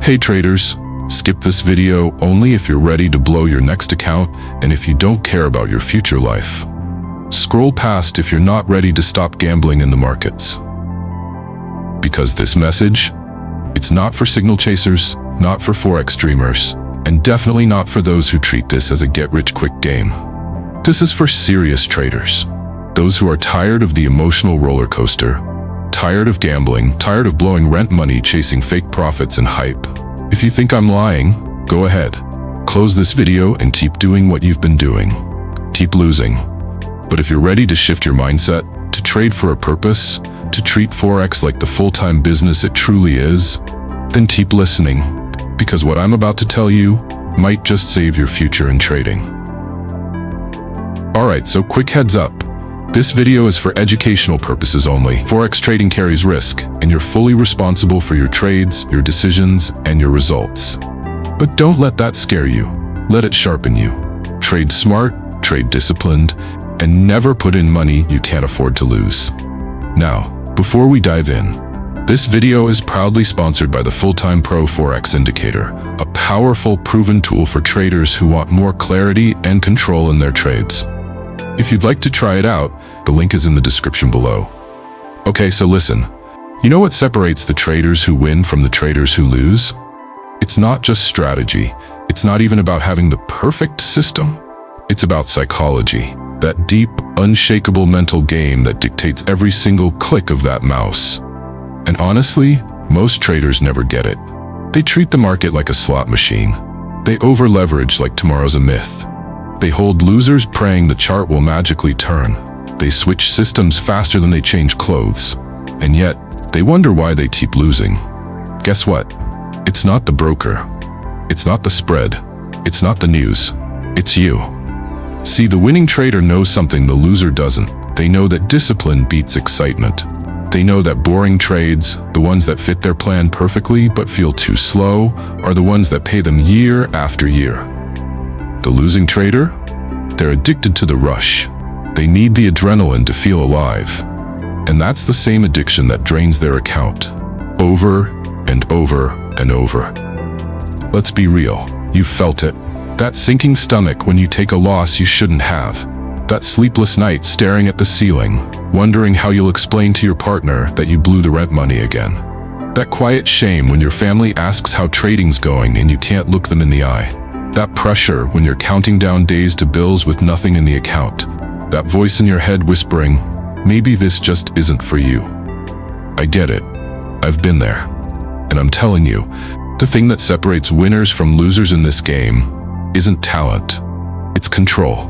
Hey traders, skip this video only if you're ready to blow your next account and if you don't care about your future life. Scroll past if you're not ready to stop gambling in the markets. Because this message, it's not for signal chasers, not for Forex dreamers, and definitely not for those who treat this as a get-rich-quick game. This is for serious traders. Those who are tired of the emotional roller coaster, tired of gambling, tired of blowing rent money chasing fake profits and hype. If you think I'm lying, go ahead. Close this video and keep doing what you've been doing. Keep losing. But if you're ready to shift your mindset, to trade for a purpose, to treat Forex like the full-time business it truly is, then keep listening, because what I'm about to tell you might just save your future in trading. Alright, so quick heads up. This video is for educational purposes only. Forex trading carries risk, and you're fully responsible for your trades, your decisions, and your results. But don't let that scare you. Let it sharpen you. Trade smart, trade disciplined, and never put in money you can't afford to lose. Now, before we dive in, this video is proudly sponsored by the Full-Time Pro Forex Indicator, a powerful, proven tool for traders who want more clarity and control in their trades. If you'd like to try it out, the link is in the description below. Okay, so listen. You know what separates the traders who win from the traders who lose? It's not just strategy. It's not even about having the perfect system. It's about psychology. That deep, unshakable mental game that dictates every single click of that mouse. And honestly, most traders never get it. They treat the market like a slot machine. They over-leverage like tomorrow's a myth. They hold losers praying the chart will magically turn. They switch systems faster than they change clothes. And yet, they wonder why they keep losing. Guess what? It's not the broker. It's not the spread. It's not the news. It's you. See, the winning trader knows something the loser doesn't. They know that discipline beats excitement. They know that boring trades, the ones that fit their plan perfectly but feel too slow, are the ones that pay them year after year. The losing trader? They're addicted to the rush. They need the adrenaline to feel alive. And that's the same addiction that drains their account. Over and over and over. Let's be real. You've felt it. That sinking stomach when you take a loss you shouldn't have. That sleepless night staring at the ceiling, wondering how you'll explain to your partner that you blew the rent money again. That quiet shame when your family asks how trading's going and you can't look them in the eye. That pressure when you're counting down days to bills with nothing in the account. That voice in your head whispering, maybe this just isn't for you. I get it. I've been there. And I'm telling you, the thing that separates winners from losers in this game isn't talent. It's control.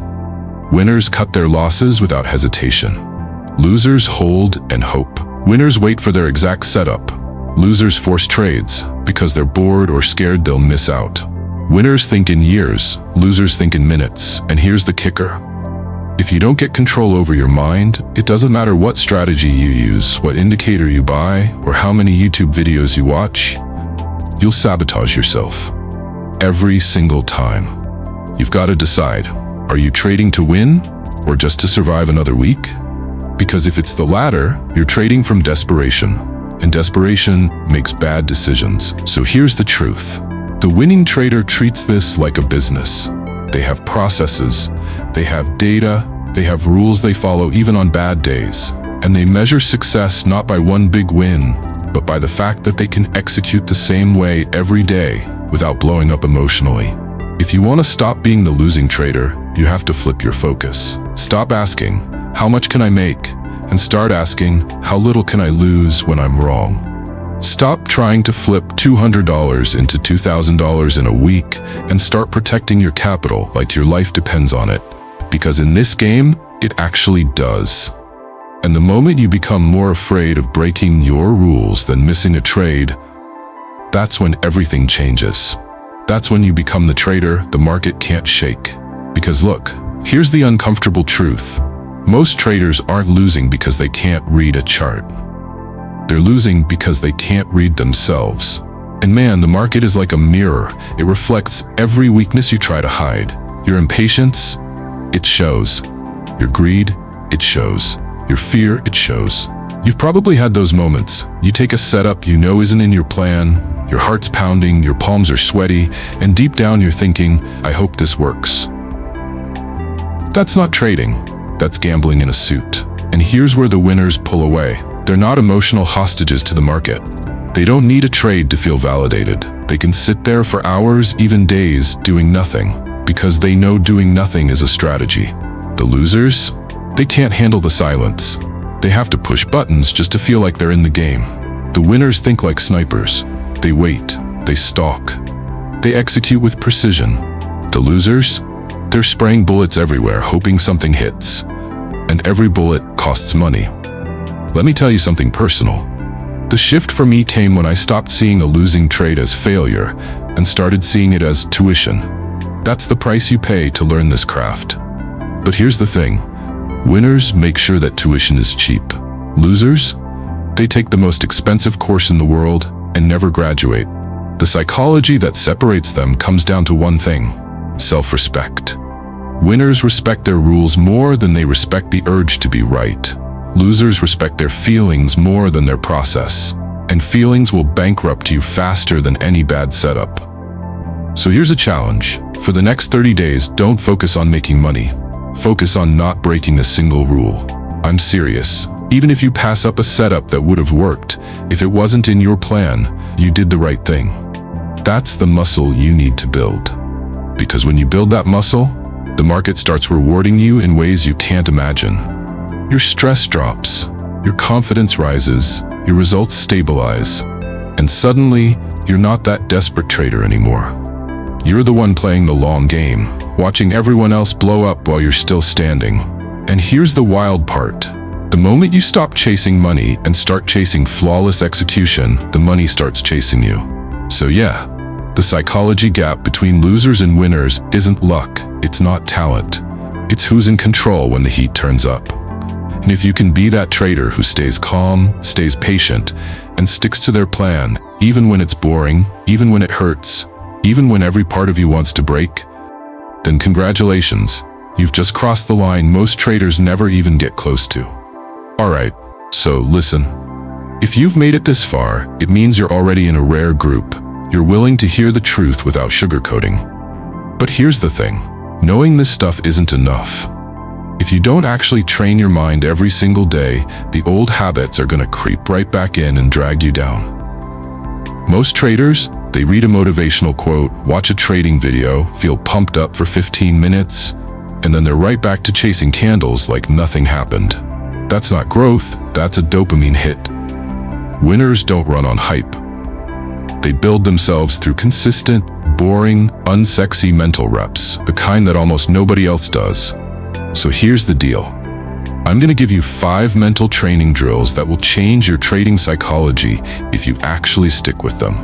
Winners cut their losses without hesitation. Losers hold and hope. Winners wait for their exact setup. Losers force trades because they're bored or scared they'll miss out. Winners think in years, losers think in minutes, and here's the kicker. If you don't get control over your mind, it doesn't matter what strategy you use, what indicator you buy, or how many YouTube videos you watch, you'll sabotage yourself. Every single time. You've got to decide, are you trading to win, or just to survive another week? Because if it's the latter, you're trading from desperation, and desperation makes bad decisions. So here's the truth. The winning trader treats this like a business. They have processes, they have data, they have rules they follow even on bad days. And they measure success not by one big win, but by the fact that they can execute the same way every day without blowing up emotionally. If you want to stop being the losing trader, you have to flip your focus. Stop asking, how much can I make? And start asking, how little can I lose when I'm wrong? Stop trying to flip $200 into $2,000 in a week and start protecting your capital like your life depends on it. Because in this game, it actually does. And the moment you become more afraid of breaking your rules than missing a trade, that's when everything changes. That's when you become the trader the market can't shake. Because look, here's the uncomfortable truth. Most traders aren't losing because they can't read a chart. They're losing because they can't read themselves. And man, the market is like a mirror. It reflects every weakness you try to hide. Your impatience, it shows. Your greed, it shows. Your fear, it shows. You've probably had those moments. You take a setup you know isn't in your plan, Your heart's pounding, your palms are sweaty, and deep down you're thinking, I hope this works. That's not trading, that's gambling in a suit. And here's where the winners pull away. They're not emotional hostages to the market. They don't need a trade to feel validated. They can sit there for hours, even days, doing nothing, because they know doing nothing is a strategy. The losers? They can't handle the silence. They have to push buttons just to feel like they're in the game. The winners think like snipers. They wait, they stalk, they execute with precision. The losers? They're spraying bullets everywhere, hoping something hits. And every bullet costs money. Let me tell you something personal. The shift for me came when I stopped seeing a losing trade as failure and started seeing it as tuition. That's the price you pay to learn this craft. But here's the thing. Winners make sure that tuition is cheap. Losers? They take the most expensive course in the world and never graduate. The psychology that separates them comes down to one thing: self-respect. Winners respect their rules more than they respect the urge to be right. Losers respect their feelings more than their process. And feelings will bankrupt you faster than any bad setup. So here's a challenge. For the next 30 days, don't focus on making money. Focus on not breaking a single rule. I'm serious. Even if you pass up a setup that would have worked, if it wasn't in your plan, you did the right thing. That's the muscle you need to build. Because when you build that muscle, the market starts rewarding you in ways you can't imagine. Your stress drops, your confidence rises, your results stabilize, and suddenly, you're not that desperate trader anymore. You're the one playing the long game, watching everyone else blow up while you're still standing. And here's the wild part. The moment you stop chasing money and start chasing flawless execution, the money starts chasing you. So yeah, the psychology gap between losers and winners isn't luck, it's not talent. It's who's in control when the heat turns up. And if you can be that trader who stays calm, stays patient, and sticks to their plan, even when it's boring, even when it hurts, even when every part of you wants to break, then congratulations, you've just crossed the line most traders never even get close to. Alright, so listen. If you've made it this far, it means you're already in a rare group. You're willing to hear the truth without sugarcoating. But here's the thing. Knowing this stuff isn't enough. If you don't actually train your mind every single day, the old habits are gonna creep right back in and drag you down. Most traders, they read a motivational quote, watch a trading video, feel pumped up for 15 minutes, and then they're right back to chasing candles like nothing happened. That's not growth, that's a dopamine hit. Winners don't run on hype. They build themselves through consistent, boring, unsexy mental reps, the kind that almost nobody else does. So here's the deal. I'm going to give you 5 mental training drills that will change your trading psychology if you actually stick with them.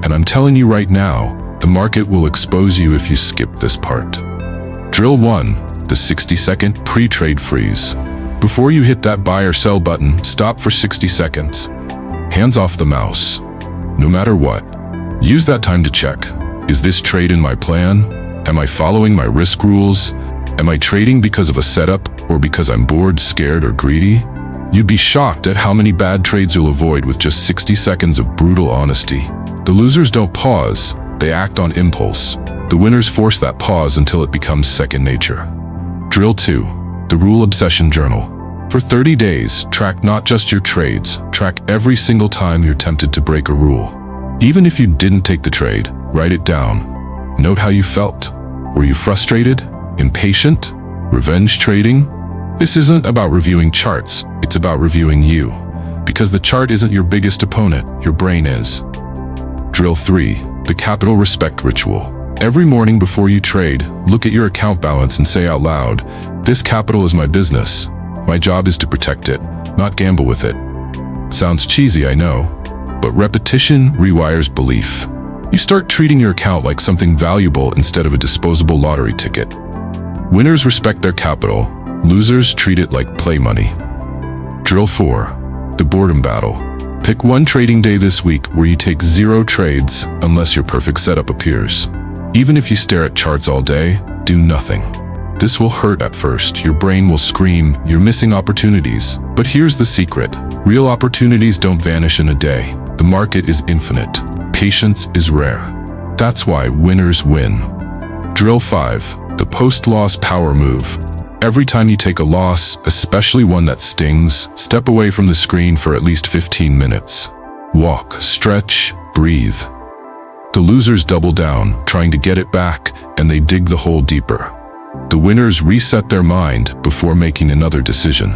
And I'm telling you right now, the market will expose you if you skip this part. Drill 1, the 60-second pre-trade freeze. Before you hit that buy or sell button, stop for 60 seconds. Hands off the mouse. No matter what, use that time to check. Is this trade in my plan? Am I following my risk rules? Am I trading because of a setup or because I'm bored, scared, or greedy? You'd be shocked at how many bad trades you'll avoid with just 60 seconds of brutal honesty. The losers don't pause, they act on impulse. The winners force that pause until it becomes second nature. Drill 2, the Rule Obsession Journal. For 30 days, track not just your trades, track every single time you're tempted to break a rule. Even if you didn't take the trade, write it down. Note how you felt. Were you frustrated? Impatient? Revenge trading? This isn't about reviewing charts, it's about reviewing you. Because the chart isn't your biggest opponent, your brain is. Drill 3, the Capital Respect Ritual. Every morning before you trade, look at your account balance and say out loud, "This capital is my business. My job is to protect it, not gamble with it." Sounds cheesy, I know, but repetition rewires belief. You start treating your account like something valuable instead of a disposable lottery ticket. Winners respect their capital, losers treat it like play money. Drill 4, the Boredom Battle. Pick one trading day this week where you take 0 trades unless your perfect setup appears. Even if you stare at charts all day, do nothing. This will hurt at first, your brain will scream, you're missing opportunities. But here's the secret. Real opportunities don't vanish in a day. The market is infinite. patience is rare. That's why winners win. Drill 5. The post-loss power move. Every time you take a loss, especially one that stings, step away from the screen for at least 15 minutes. Walk, stretch, breathe. The losers double down, trying to get it back, and they dig the hole deeper. The winners reset their mind before making another decision.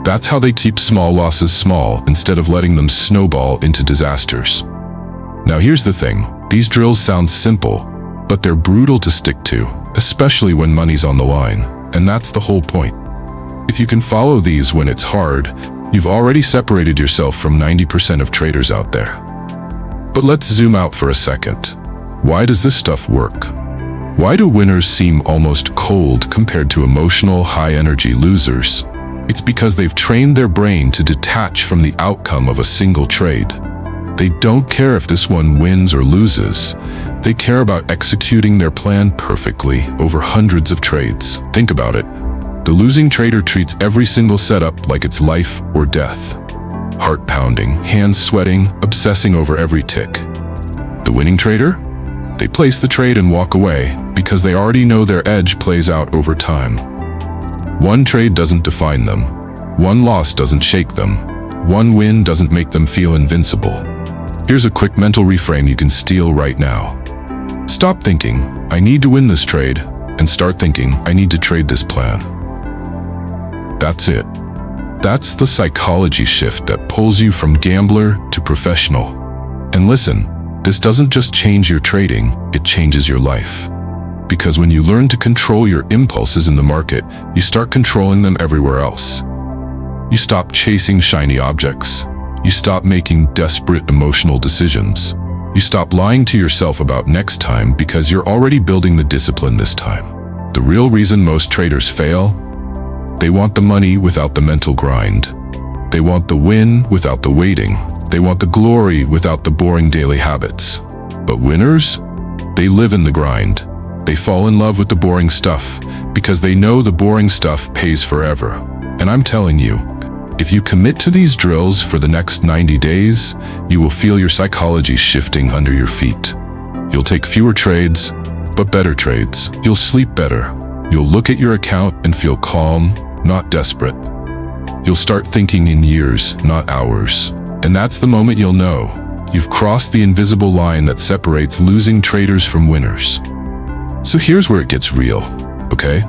That's how they keep small losses small instead of letting them snowball into disasters. Now here's the thing, these drills sound simple, but they're brutal to stick to, especially when money's on the line, and that's the whole point. If you can follow these when it's hard, you've already separated yourself from 90% of traders out there. But let's zoom out for a second. Why does this stuff work? Why do winners seem almost cold compared to emotional, high-energy losers? It's because they've trained their brain to detach from the outcome of a single trade. They don't care if this one wins or loses. They care about executing their plan perfectly over hundreds of trades. Think about it. The losing trader treats every single setup like it's life or death. Heart pounding, hands sweating, obsessing over every tick. The winning trader? They place the trade and walk away because they already know their edge plays out over time. One trade doesn't define them. One loss doesn't shake them. One win doesn't make them feel invincible. Here's a quick mental reframe you can steal right now. Stop thinking, I need to win this trade, and start thinking, I need to trade this plan. That's it. That's the psychology shift that pulls you from gambler to professional. And listen, this doesn't just change your trading, it changes your life. Because when you learn to control your impulses in the market, you start controlling them everywhere else. You stop chasing shiny objects. You stop making desperate emotional decisions. You stop lying to yourself about next time because you're already building the discipline this time. The real reason most traders fail? They want the money without the mental grind. They want the win without the waiting. They want the glory without the boring daily habits. But winners? They live in the grind. They fall in love with the boring stuff because they know the boring stuff pays forever. And I'm telling you, if you commit to these drills for the next 90 days, you will feel your psychology shifting under your feet. You'll take fewer trades, but better trades. You'll sleep better. You'll look at your account and feel calm, not desperate. You'll start thinking in years, not hours. And that's the moment you'll know you've crossed the invisible line that separates losing traders from winners. So here's where it gets real, okay?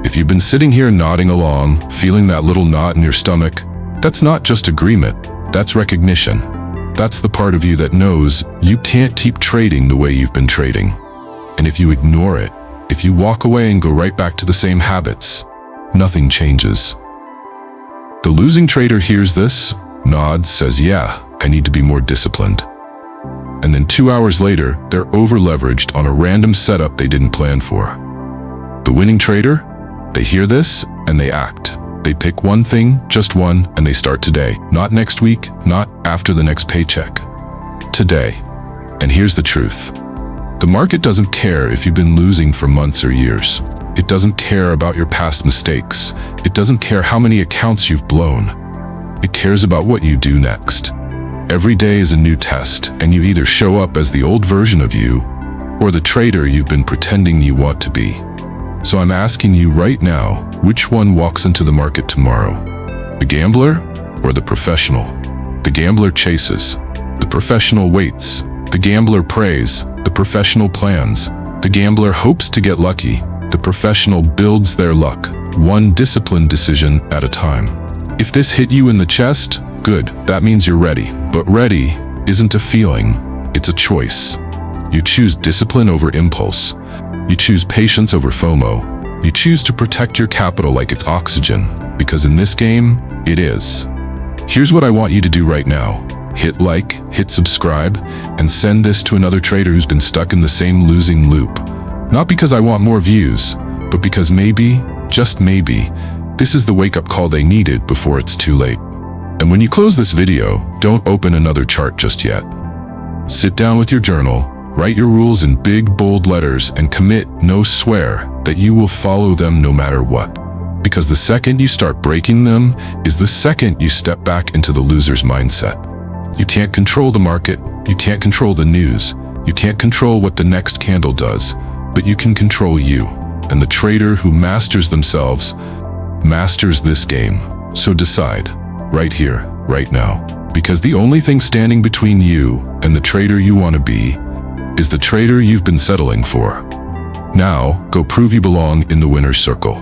If you've been sitting here nodding along, feeling that little knot in your stomach, that's not just agreement, that's recognition. That's the part of you that knows you can't keep trading the way you've been trading. And if you ignore it, if you walk away and go right back to the same habits, nothing changes. The losing trader hears this, nods, says, yeah, I need to be more disciplined. And then 2 hours later, they're over-leveraged on a random setup they didn't plan for. The winning trader? They hear this, and they act. They pick one thing, just one, and they start today. Not next week, not after the next paycheck. Today. And here's the truth. The market doesn't care if you've been losing for months or years. It doesn't care about your past mistakes. It doesn't care how many accounts you've blown. It cares about what you do next. Every day is a new test, and you either show up as the old version of you, or the trader you've been pretending you want to be. So I'm asking you right now, which one walks into the market tomorrow? The gambler or the professional? The gambler chases. The professional waits. The gambler prays. The professional plans. The gambler hopes to get lucky. The professional builds their luck, one disciplined decision at a time. If this hit you in the chest, good, that means you're ready. But ready isn't a feeling, it's a choice. You choose discipline over impulse. You choose patience over FOMO. You choose to protect your capital like it's oxygen, because in this game, it is. Here's what I want you to do right now. Hit like, hit subscribe, and send this to another trader who's been stuck in the same losing loop. Not because I want more views, but because maybe, just maybe, this is the wake-up call they needed before it's too late. And when you close this video, don't open another chart just yet. Sit down with your journal, write your rules in big, bold letters, and commit, no swear, that you will follow them no matter what. Because the second you start breaking them is the second you step back into the loser's mindset. You can't control the market, You can't control the news. You can't control what the next candle does, but you can control you. And the trader who masters themselves masters this game. So decide, right here, right now. Because the only thing standing between you and the trader you want to be is the trader you've been settling for. Now, go prove you belong in the winner's circle.